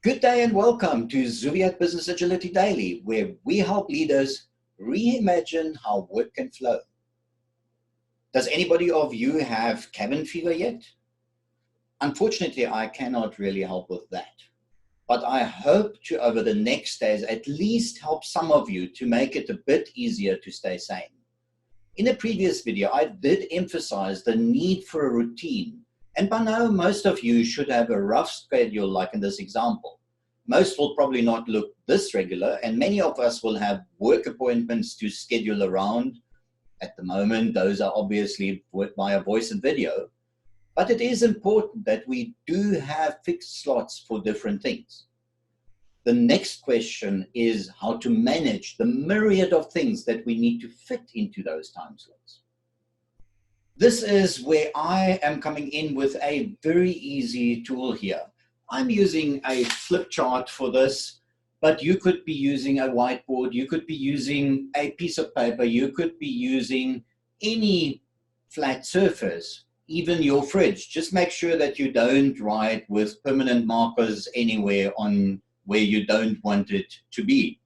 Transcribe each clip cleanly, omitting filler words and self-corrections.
Good day and welcome to Zuviat Business Agility Daily, where we help leaders reimagine how work can flow. Does anybody of you have cabin fever yet? Unfortunately, I cannot really help with that. But I hope to, over the next days, at least help some of you to make it a bit easier to stay sane. In a previous video, I did emphasize the need for a routine. And by now, most of you should have a rough schedule like in this example. Most will probably not look this regular, and many of us will have work appointments to schedule around. At the moment, those are obviously via voice and video. But it is important that we do have fixed slots for different things. The next question is how to manage the myriad of things that we need to fit into those time slots. This is where I am coming in with a very easy tool here. I'm using a flip chart for this, but you could be using a whiteboard, you could be using a piece of paper, you could be using any flat surface, even your fridge. Just make sure that you don't write with permanent markers anywhere on where you don't want it to be.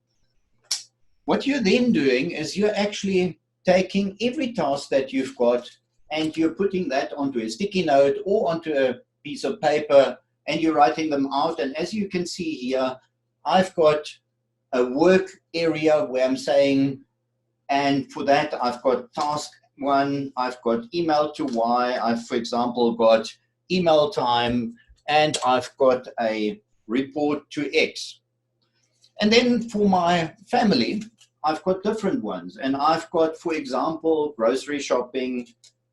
What you're then doing is you're actually taking every task that you've got and you're putting that onto a sticky note or onto a piece of paper and you're writing them out. And as you can see here, I've got a work area where I'm saying, and for that I've got task 1, I've got email to Y, I've, for example, got email time, and I've got a report to X. And then for my family, I've got different ones. And I've got, for example, grocery shopping,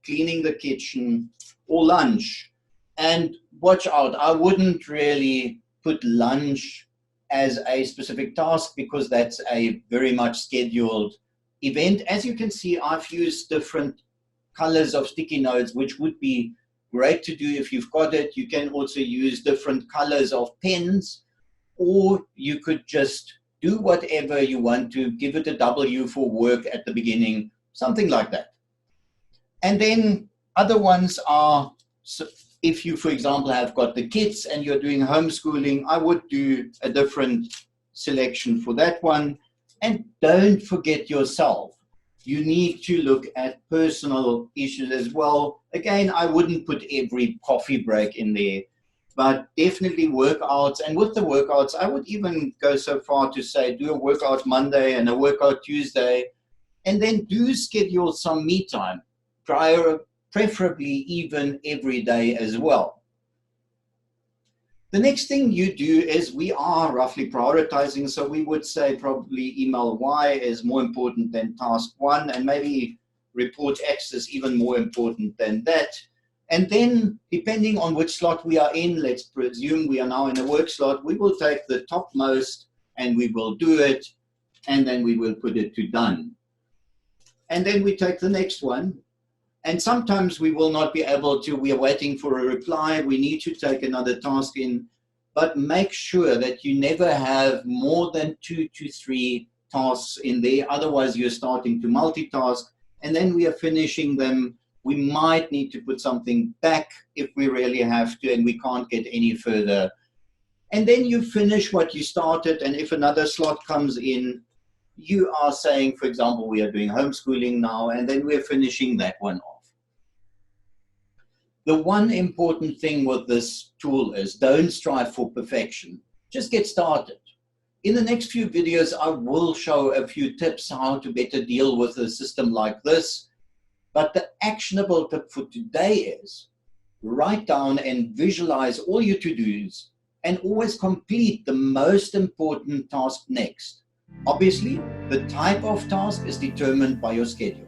cleaning the kitchen, or lunch. And watch out, I wouldn't really put lunch as a specific task because that's a very much scheduled event. As you can see, I've used different colors of sticky notes, which would be great to do if you've got it. You can also use different colors of pens, or you could just do whatever you want to, give it a W for work at the beginning, something like that. And then other ones are, if you, for example, have got the kids and you're doing homeschooling, I would do a different selection for that one. And don't forget yourself. You need to look at personal issues as well. Again, I wouldn't put every coffee break in there, but definitely workouts. And with the workouts, I would even go so far to say do a workout Monday and a workout Tuesday, and then do schedule some me time, preferably even every day as well. The next thing you do is we are roughly prioritizing, so we would say probably email Y is more important than task 1, and maybe report X is even more important than that. And then depending on which slot we are in, let's presume we are now in a work slot, we will take the topmost and we will do it, and then we will put it to done. And then we take the next one. And sometimes we will not be able to, we are waiting for a reply, we need to take another task in, but make sure that you never have more than 2 to 3 tasks in there, otherwise you're starting to multitask, and then we are finishing them. We might need to put something back if we really have to, and we can't get any further. And then you finish what you started, and if another slot comes in, you are saying, for example, we are doing homeschooling now, and then we're finishing that one off. The one important thing with this tool is don't strive for perfection. Just get started. In the next few videos, I will show a few tips how to better deal with a system like this. But the actionable tip for today is write down and visualize all your to-dos and always complete the most important task next. Obviously, the type of task is determined by your schedule.